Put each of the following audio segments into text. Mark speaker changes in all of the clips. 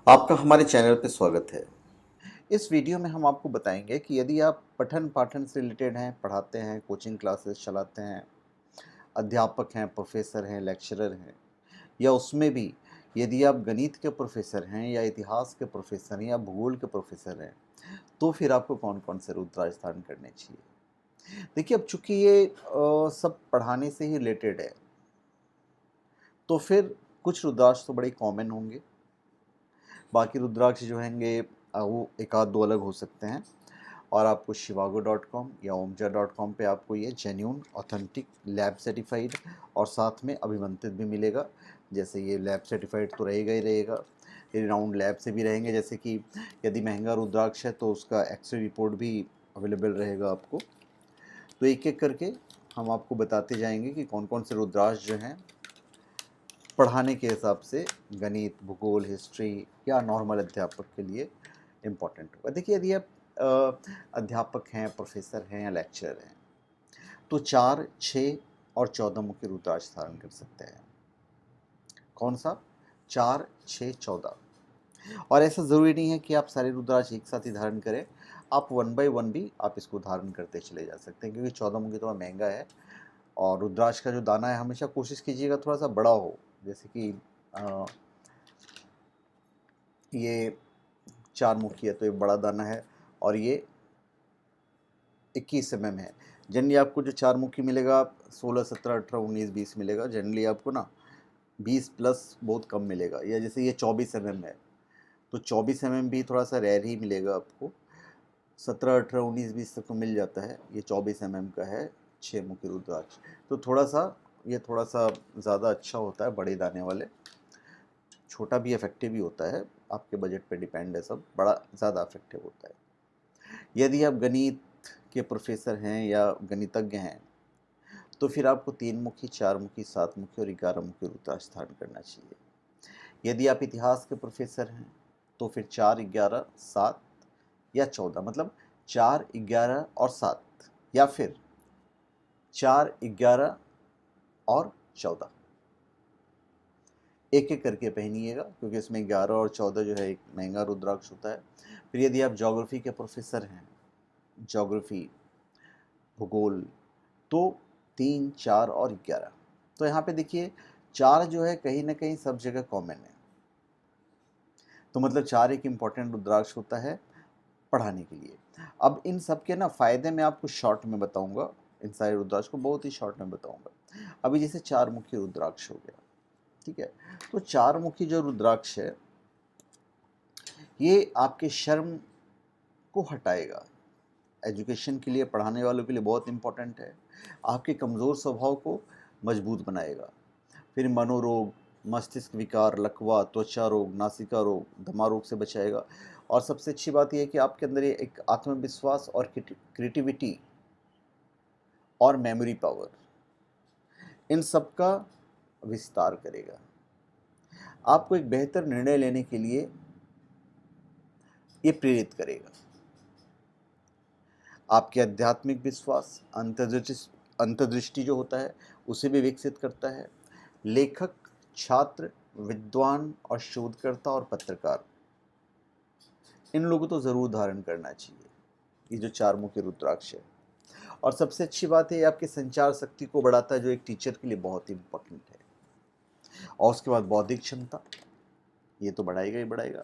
Speaker 1: आपका हमारे चैनल पे स्वागत है। इस वीडियो में हम आपको बताएंगे कि यदि आप पठन पाठन से रिलेटेड हैं, पढ़ाते हैं, कोचिंग क्लासेस चलाते हैं, अध्यापक हैं, प्रोफेसर हैं, लेक्चरर हैं, या उसमें भी यदि आप गणित के प्रोफेसर हैं या इतिहास के प्रोफेसर हैं या भूगोल के प्रोफेसर हैं, तो फिर आपको कौन कौन से रुद्राक्ष धारण करने चाहिए। देखिए, अब चूंकि ये सब पढ़ाने से ही रिलेटेड है, तो फिर कुछ रुद्राक्ष तो बड़े कॉमन होंगे, बाकी रुद्राक्ष जो होंगे वो एक आध दो अलग हो सकते हैं। और आपको shivago.com या omja.com पे आपको ये जेन्यून ऑथेंटिक लैब सर्टिफाइड और साथ में अभिमंत्रित भी मिलेगा। जैसे ये लैब सर्टिफाइड तो रहेगा ही रहेगा, ये राउंड लैब से भी रहेंगे। जैसे कि यदि महंगा रुद्राक्ष है तो उसका एक्सरे रिपोर्ट भी अवेलेबल रहेगा आपको। तो एक एक करके हम आपको बताते जाएंगे कि कौन कौन से रुद्राक्ष जो हैं पढ़ाने के हिसाब से गणित, भूगोल, हिस्ट्री या नॉर्मल अध्यापक के लिए इम्पॉर्टेंट होगा। देखिए, यदि आप अध्यापक हैं, प्रोफेसर हैं या लेक्चरर हैं, तो 4, 6 और 14 मुख्य रुद्राक्ष धारण कर सकते हैं। कौन सा? 4, 6, 14। और ऐसा ज़रूरी नहीं है कि आप सारे रुद्राक्ष एक साथ ही धारण करें, आप 1 बाय 1 भी आप इसको धारण करते चले जा सकते हैं, क्योंकि 14 मुखी थोड़ा महंगा है। और रुद्राक्ष का जो दाना है, हमेशा कोशिश कीजिएगा थोड़ा सा बड़ा हो। जैसे कि ये 4 मुखी है तो ये बड़ा दाना है, और ये 21 mm है। जनरली आपको जो 4 मुखी मिलेगा 16, 17, 18, 19, 20 मिलेगा। जनरली आपको ना 20 प्लस बहुत कम मिलेगा। या जैसे ये 24 mm है, तो 24 mm भी थोड़ा सा रेयर ही मिलेगा आपको। 17, 18, 19, 20 तक तो मिल जाता है। ये 24 mm का है 6 मुखी रुद्राक्ष। तो थोड़ा सा ज़्यादा अच्छा होता है, बड़े दाने वाले। छोटा भी इफेक्टिव ही होता है, आपके बजट पे डिपेंड है सब। बड़ा ज़्यादा इफेक्टिव होता है। यदि आप गणित के प्रोफेसर हैं या गणितज्ञ हैं, तो फिर आपको 3 मुखी, 4 मुखी, 7 मुखी और 11 मुखी रुद्राक्ष धारण करना चाहिए। यदि आप इतिहास के प्रोफेसर हैं, तो फिर 4, 11, 7 या 14, मतलब 4, 11 और 7, या फिर 4, 11 और 14। एक एक करके पहनिएगा, क्योंकि इसमें 11 और 14 जो है एक महंगा रुद्राक्ष होता है। फिर यदि आप ज्योग्राफी के प्रोफेसर हैं, ज्योग्राफी, भूगोल, तो 3, 4 और 11। तो यहाँ पे देखिए, 4 जो है कहीं ना कहीं सब जगह कॉमन है, तो मतलब 4 एक इम्पॉर्टेंट रुद्राक्ष होता है पढ़ाने के लिए। अब इन सब के ना फ़ायदे मैं आपको शॉर्ट में बताऊंगा, इन सारे रुद्राक्ष को बहुत ही शॉर्ट में बताऊंगा। अभी जैसे 4 मुखी रुद्राक्ष हो गया, ठीक है। तो 4 मुखी जो रुद्राक्ष है, ये आपके शर्म को हटाएगा। एजुकेशन के लिए, पढ़ाने वालों के लिए बहुत इम्पोर्टेंट है। आपके कमज़ोर स्वभाव को मजबूत बनाएगा। फिर मनोरोग, मस्तिष्क विकार, लकवा, त्वचा रोग, नासिका रोग, दमा रोग से बचाएगा। और सबसे अच्छी बात यह है कि आपके अंदर ये एक आत्मविश्वास और क्रिएटिविटी और मेमोरी पावर, इन सब का विस्तार करेगा। आपको एक बेहतर निर्णय लेने के लिए ये प्रेरित करेगा। आपके आध्यात्मिक विश्वास, अंतर्दृष्टि जो होता है उसे भी विकसित करता है। लेखक, छात्र, विद्वान और शोधकर्ता और पत्रकार, इन लोगों को तो ज़रूर धारण करना चाहिए ये जो 4 मुखी रुद्राक्ष है। और सबसे अच्छी बात है, ये आपकी संचार शक्ति को बढ़ाता है, जो एक टीचर के लिए बहुत ही इम्पोर्टेंट है। और उसके बाद बौद्धिक क्षमता, ये तो बढ़ाएगा ही बढ़ाएगा।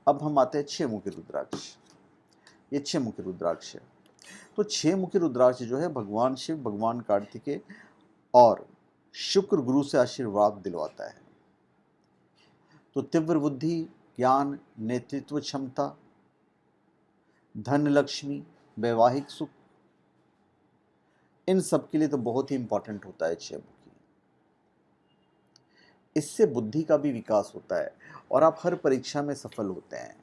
Speaker 1: अब हम आते हैं 6 मुखी रुद्राक्ष। ये 6 मुखी रुद्राक्ष है। तो 6 मुखी रुद्राक्ष जो है, भगवान शिव, भगवान कार्तिकेय और शुक्र गुरु से आशीर्वाद दिलवाता है। तो तीव्र बुद्धि, ज्ञान, नेतृत्व क्षमता, धन लक्ष्मी, वैवाहिक सुख, इन सब के लिए तो बहुत ही इंपॉर्टेंट होता है 6 मुखी। इससे बुद्धि का भी विकास होता है और आप हर परीक्षा में सफल होते हैं।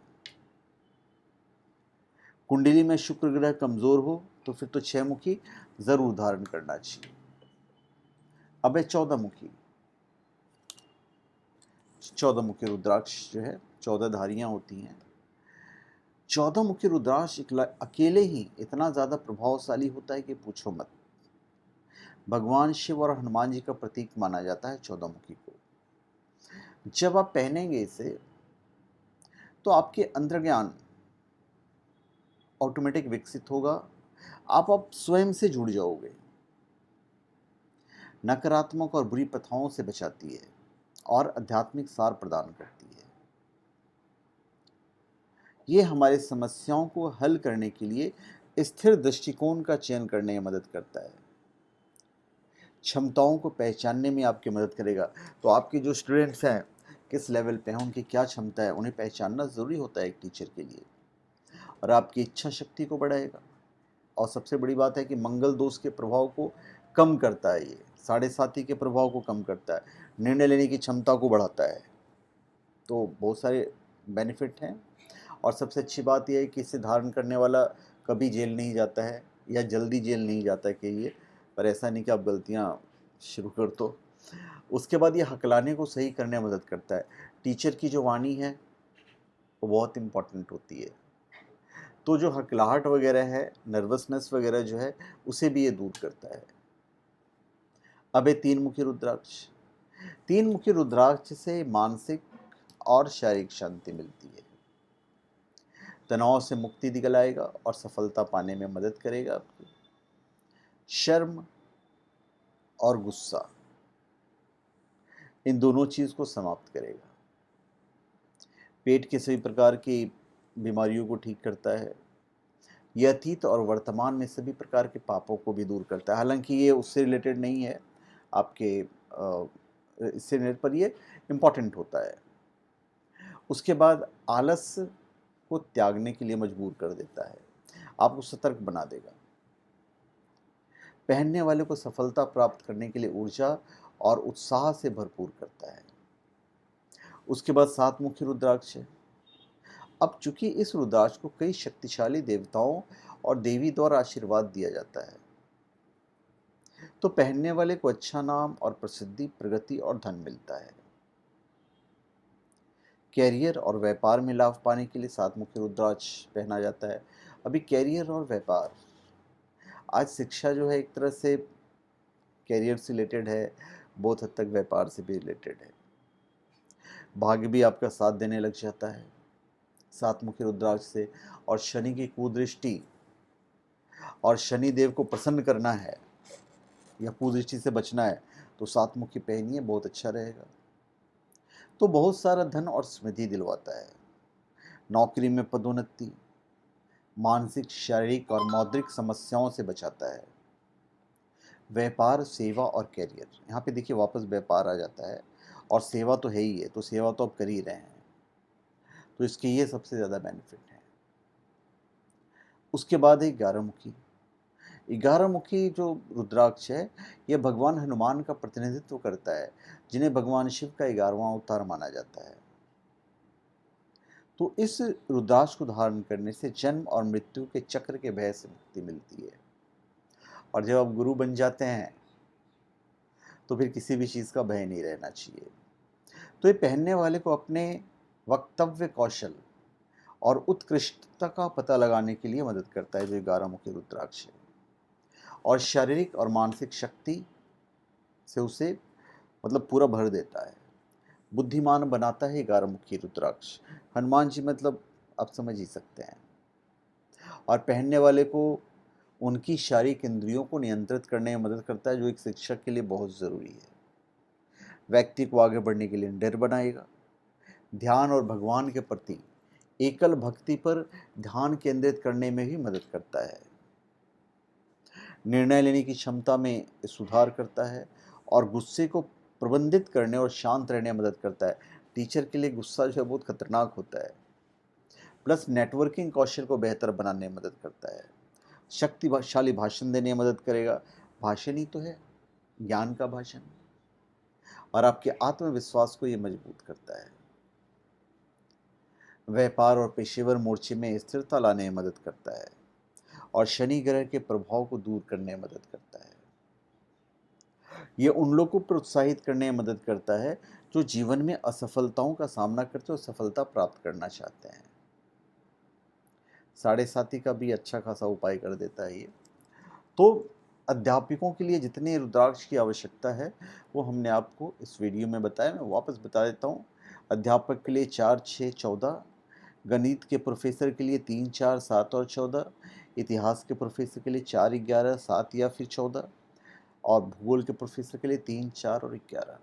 Speaker 1: कुंडली में शुक्र ग्रह कमजोर हो तो फिर तो 6 मुखी जरूर धारण करना चाहिए। अब है 14 मुखी। 14 मुखी रुद्राक्ष जो है 14 धारियां होती हैं। 14 मुखी रुद्राक्ष अकेले ही इतना ज़्यादा प्रभावशाली होता है कि पूछो मत। भगवान शिव और हनुमान जी का प्रतीक माना जाता है 14 मुखी को। जब आप पहनेंगे इसे, तो आपके अंतर्ज्ञान ऑटोमेटिक विकसित होगा, आप स्वयं से जुड़ जाओगे। नकारात्मक और बुरी प्रथाओं से बचाती है और आध्यात्मिक सार प्रदान करती है। ये हमारी समस्याओं को हल करने के लिए स्थिर दृष्टिकोण का चयन करने में मदद करता है। क्षमताओं को पहचानने में आपकी मदद करेगा। तो आपके जो स्टूडेंट्स हैं किस लेवल पे हैं, उनकी क्या क्षमता है, उन्हें पहचानना ज़रूरी होता है एक टीचर के लिए। और आपकी इच्छा शक्ति को बढ़ाएगा। और सबसे बड़ी बात है कि मंगल दोष के प्रभाव को कम करता है, ये साढ़े साथी के प्रभाव को कम करता है, निर्णय लेने की क्षमता को बढ़ाता है। तो बहुत सारे बेनिफिट हैं। और सबसे अच्छी बात यह है कि इसे धारण करने वाला कभी जेल नहीं जाता है या जल्दी जेल नहीं जाता है कि ये, पर ऐसा नहीं कि आप गलतियाँ शुरू कर दो। उसके बाद ये हकलाने को सही करने में मदद करता है। टीचर की जो वाणी है वो बहुत इम्पॉर्टेंट होती है। तो जो हकलाहट वगैरह है, नर्वसनेस वगैरह जो है, उसे भी ये दूर करता है। अब है तीन मुखी रुद्राक्ष। तीन मुखी रुद्राक्ष से मानसिक और शारीरिक शांति मिलती है, तनाव से मुक्ति दिलाएगा और सफलता पाने में मदद करेगा आपकी। शर्म और गुस्सा, इन दोनों चीज़ को समाप्त करेगा। पेट के सभी प्रकार की बीमारियों को ठीक करता है। यह अतीत और वर्तमान में सभी प्रकार के पापों को भी दूर करता है। हालांकि ये उससे रिलेटेड नहीं है आपके, इससे रिलेटेड, पर ये इम्पॉर्टेंट होता है। उसके बाद आलस को त्यागने के लिए मजबूर कर देता है, आपको सतर्क बना देगा। पहनने वाले को सफलता प्राप्त करने के लिए ऊर्जा और उत्साह से भरपूर करता है। उसके बाद सात मुखी रुद्राक्ष है। अब चूंकि इस रुद्राक्ष को कई शक्तिशाली देवताओं और देवी द्वारा आशीर्वाद दिया जाता है, तो पहनने वाले को अच्छा नाम और प्रसिद्धि, प्रगति और धन मिलता है। कैरियर और व्यापार में लाभ पाने के लिए सात मुखी रुद्राक्ष पहना जाता है। अभी कैरियर और व्यापार, आज शिक्षा जो है एक तरह से कैरियर से रिलेटेड है, बहुत हद तक व्यापार से भी रिलेटेड है। भाग्य भी आपका साथ देने लग जाता है सात मुखी रुद्राक्ष से। और शनि की कुदृष्टि और शनि देव को प्रसन्न करना है या कुदृष्टि से बचना है तो सात मुखी पहनिए, बहुत अच्छा रहेगा। तो बहुत सारा धन और समृद्धि दिलवाता है। नौकरी में पदोन्नति, मानसिक, शारीरिक और मौद्रिक समस्याओं से बचाता है। व्यापार, सेवा और कैरियर, यहाँ पे देखिए वापस व्यापार आ जाता है। और सेवा तो है ही है, तो सेवा तो आप कर ही रहे हैं, तो इसके ये सबसे ज़्यादा बेनिफिट है। उसके बाद है 11 मुखी। 11 मुखी जो रुद्राक्ष है, यह भगवान हनुमान का प्रतिनिधित्व करता है, जिन्हें भगवान शिव का 11वां अवतार माना जाता है। तो इस रुद्राक्ष को धारण करने से जन्म और मृत्यु के चक्र के भय से मुक्ति मिलती है। और जब आप गुरु बन जाते हैं तो फिर किसी भी चीज़ का भय नहीं रहना चाहिए। तो ये पहनने वाले को अपने वक्तव्य कौशल और उत्कृष्टता का पता लगाने के लिए मदद करता है, जो 11 मुखी रुद्राक्ष है। और शारीरिक और मानसिक शक्ति से उसे मतलब पूरा भर देता है, बुद्धिमान बनाता है 11 मुखी रुद्राक्ष। हनुमान जी मतलब आप समझ ही सकते हैं। और पहनने वाले को उनकी शारीरिक इंद्रियों को नियंत्रित करने में मदद करता है, जो एक शिक्षक के लिए बहुत ज़रूरी है। व्यक्ति को आगे बढ़ने के लिए निडर बनाएगा। ध्यान और भगवान के प्रति एकल भक्ति पर ध्यान केंद्रित करने में भी मदद करता है। निर्णय लेने की क्षमता में सुधार करता है और गुस्से को प्रबंधित करने और शांत रहने में मदद करता है। टीचर के लिए गुस्सा जो है बहुत खतरनाक होता है। प्लस नेटवर्किंग कौशल को बेहतर बनाने में मदद करता है। शक्तिशाली भाषण देने में मदद करेगा। भाषण ही तो है ज्ञान का भाषण। और आपके आत्मविश्वास को ये मजबूत करता है। व्यापार और पेशेवर मोर्चे में स्थिरता लाने में मदद करता है और शनि ग्रह के प्रभाव को दूर करने में मदद करता है। ये उन लोगों को प्रोत्साहित करने में मदद करता है जो जीवन में असफलताओं का सामना करते और सफलता प्राप्त करना चाहते हैं। साढ़े साथी का भी अच्छा खासा उपाय कर देता है ये। तो अध्यापकों के लिए जितने रुद्राक्ष की आवश्यकता है वो हमने आपको इस वीडियो में बताया। मैं वापस बता देता हूँ। अध्यापक के लिए 4, 6, 14, गणित के प्रोफेसर के लिए 3, 4, 7 और 14, इतिहास के प्रोफेसर के लिए 4, 11, 7 या फिर 14 और भूगोल के प्रोफेसर के लिए 3, 4 और 11।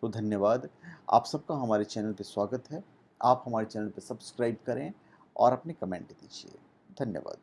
Speaker 1: तो धन्यवाद। आप सबका हमारे चैनल पे स्वागत है। आप हमारे चैनल पे सब्सक्राइब करें और अपने कमेंट दीजिए। धन्यवाद।